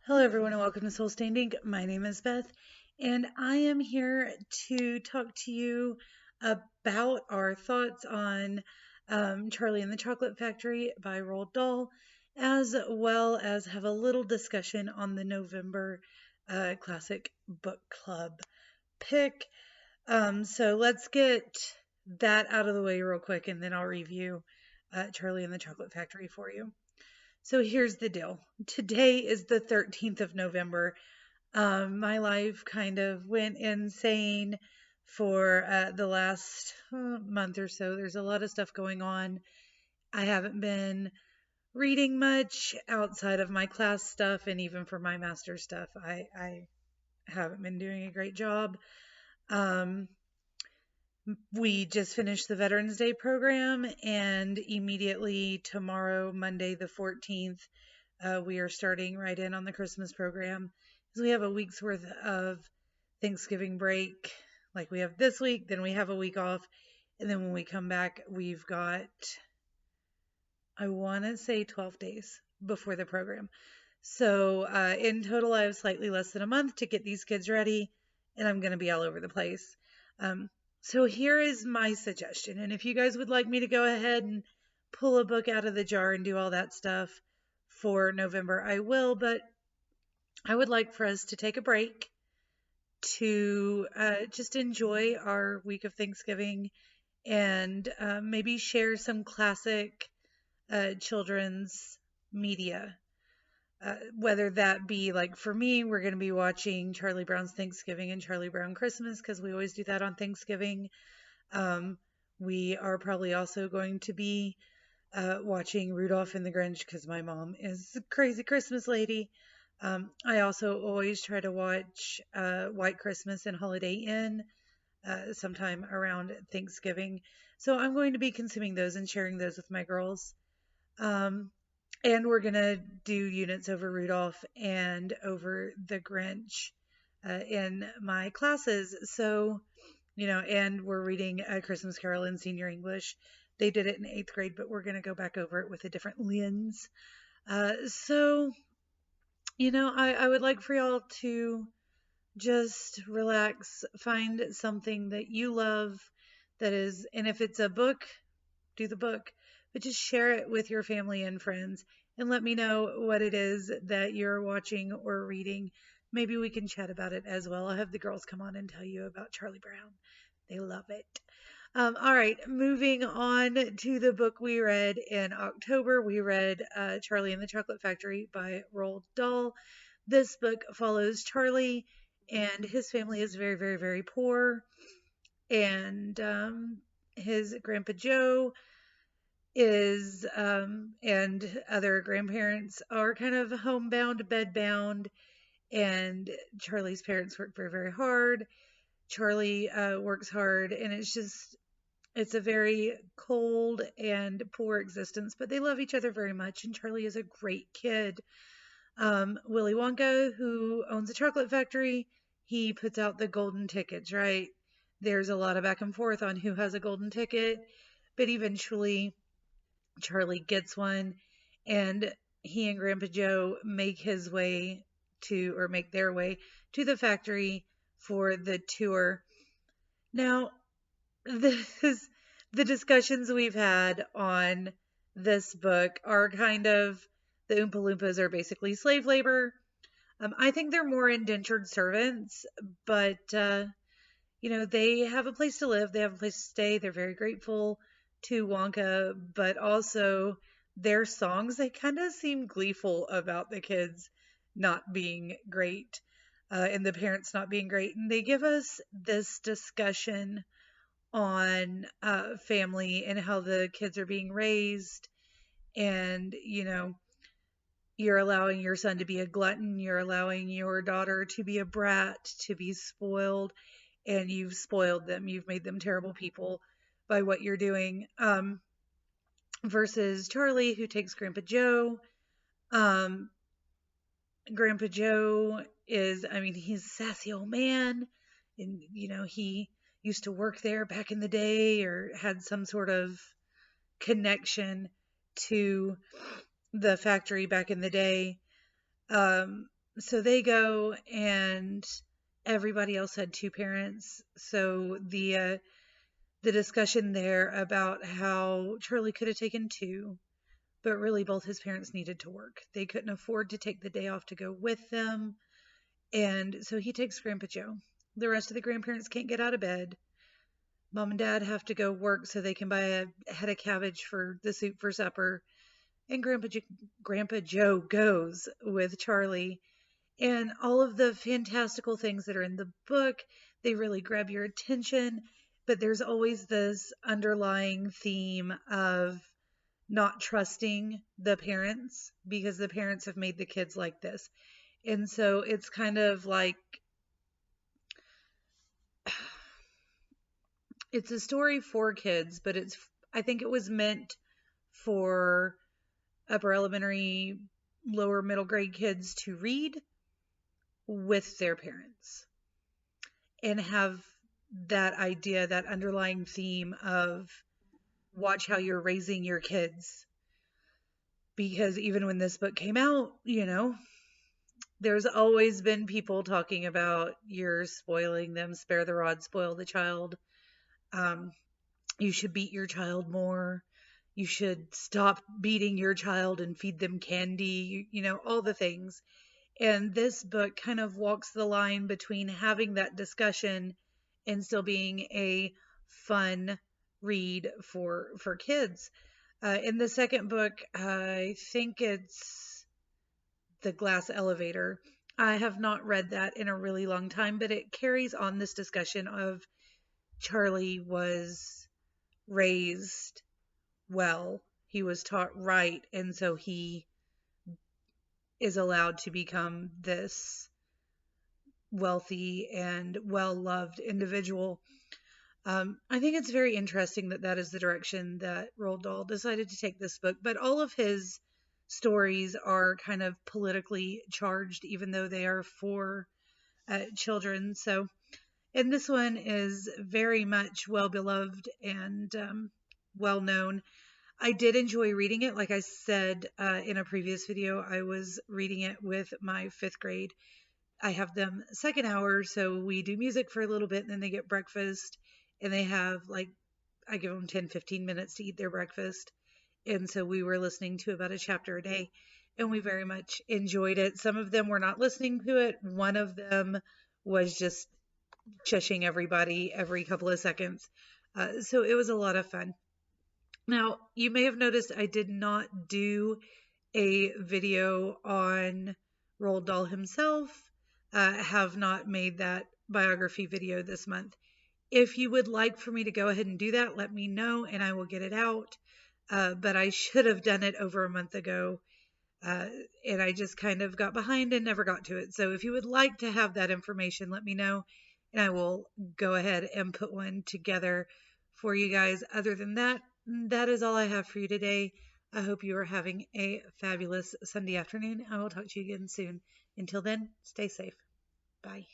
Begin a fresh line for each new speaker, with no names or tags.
Hello, everyone, and welcome to Soul Standing. My name is Beth, and I am here to talk to you about our thoughts on Charlie and the Chocolate Factory by Roald Dahl, as well as have a little discussion on the November Classic Book Club pick. So let's get that out of the way real quick, and then I'll review Charlie and the Chocolate Factory for you. So here's the deal. Today is the 13th of November. My life kind of went insane for the last month or so. There's a lot of stuff going on. I haven't been reading much outside of my class stuff, and even for my master's stuff, I haven't been doing a great job. Um, we just finished the Veterans Day program, and immediately tomorrow, Monday the 14th, we are starting right in on the Christmas program. So we have a week's worth of Thanksgiving break. Like we have this week, then we have a week off, and then when we come back, we've got, I want to say 12 days before the program. So in total, I have slightly less than a month to get these kids ready, and I'm going to be all over the place. Um, so here is my suggestion. And if you guys would like me to go ahead and pull a book out of the jar and do all that stuff for November, I will. But I would like for us to take a break to just enjoy our week of Thanksgiving and maybe share some classic children's media. Whether that be like for me, we're going to be watching Charlie Brown's Thanksgiving and Charlie Brown Christmas because we always do that on Thanksgiving. Um, we are probably also going to be watching Rudolph and the Grinch because my mom is a crazy Christmas lady. I also always try to watch White Christmas and Holiday Inn sometime around Thanksgiving. So I'm going to be consuming those and sharing those with my girls. Um, and we're going to do units over Rudolph and over the Grinch in my classes. So, and we're reading A Christmas Carol in Senior English. They did it in 8th grade, but we're going to go back over it with a different lens. So, I would like for y'all to just relax, find something that you love that is, and if it's a book, do the book, but just share it with your family and friends and let me know what it is that you're watching or reading. Maybe we can chat about it as well. I'll have the girls come on and tell you about Charlie Brown. They love it. All right, moving on to the book we read in October. We read Charlie and the Chocolate Factory by Roald Dahl. This book follows Charlie, and his family is very, very, very poor. And his grandpa Joe is, and other grandparents are kind of homebound, bedbound, and Charlie's parents work very, very hard. Charlie works hard, and it's a very cold and poor existence, but they love each other very much, and Charlie is a great kid. Willy Wonka, who owns a chocolate factory, he puts out the golden tickets, right? There's a lot of back and forth on who has a golden ticket, but eventually Charlie gets one, and he and Grandpa Joe make their way to the factory for the tour. Now, this the discussions we've had on this book are kind of the Oompa Loompas are basically slave labor. I think they're more indentured servants, but they have a place to live, they have a place to stay. They're very grateful to Wonka, but also their songs, they kind of seem gleeful about the kids not being great and the parents not being great. And they give us this discussion on family and how the kids are being raised. And, you're allowing your son to be a glutton, you're allowing your daughter to be a brat, to be spoiled, and you've spoiled them. You've made them terrible people by what you're doing. Versus Charlie, who takes Grandpa Joe. Um, Grandpa Joe he's a sassy old man, and, he used to work there back in the day or had some sort of connection to the factory back in the day. So they go, and everybody else had two parents. So the discussion there about how Charlie could have taken two, but really both his parents needed to work. They couldn't afford to take the day off to go with them. And so he takes Grandpa Joe. The rest of the grandparents can't get out of bed. Mom and dad have to go work so they can buy a head of cabbage for the soup for supper. And Grandpa Joe goes with Charlie. And all of the fantastical things that are in the book, they really grab your attention. But there's always this underlying theme of not trusting the parents because the parents have made the kids like this. And so it's kind of like it's a story for kids, but I think it was meant for upper elementary, lower middle grade kids to read with their parents and have that idea, that underlying theme of watch how you're raising your kids. Because even when this book came out, there's always been people talking about you're spoiling them, spare the rod, spoil the child. Um, you should beat your child more. You should stop beating your child and feed them candy, all the things. And this book kind of walks the line between having that discussion and still being a fun read for kids. In the second book, I think it's The Glass Elevator. I have not read that in a really long time, but it carries on this discussion of Charlie was raised well, he was taught right, and so he is allowed to become this wealthy and well-loved individual. I think it's very interesting that that is the direction that Roald Dahl decided to take this book, but all of his stories are kind of politically charged, even though they are for children. So, and this one is very much well beloved and well known. I did enjoy reading it. Like I said in a previous video, I was reading it with my fifth grade. I have them second hour, so we do music for a little bit, and then they get breakfast, and they have I give them 10-15 minutes to eat their breakfast. And so we were listening to about a chapter a day, and we very much enjoyed it. Some of them were not listening to it. One of them was just shushing everybody every couple of seconds. So it was a lot of fun. Now, you may have noticed I did not do a video on Roald Dahl himself. Have not made that biography video this month. If you would like for me to go ahead and do that, let me know and I will get it out. But I should have done it over a month ago. And I just kind of got behind and never got to it. So if you would like to have that information, let me know and I will go ahead and put one together for you guys. Other than that, that is all I have for you today. I hope you are having a fabulous Sunday afternoon. I will talk to you again soon. Until then, stay safe. Bye.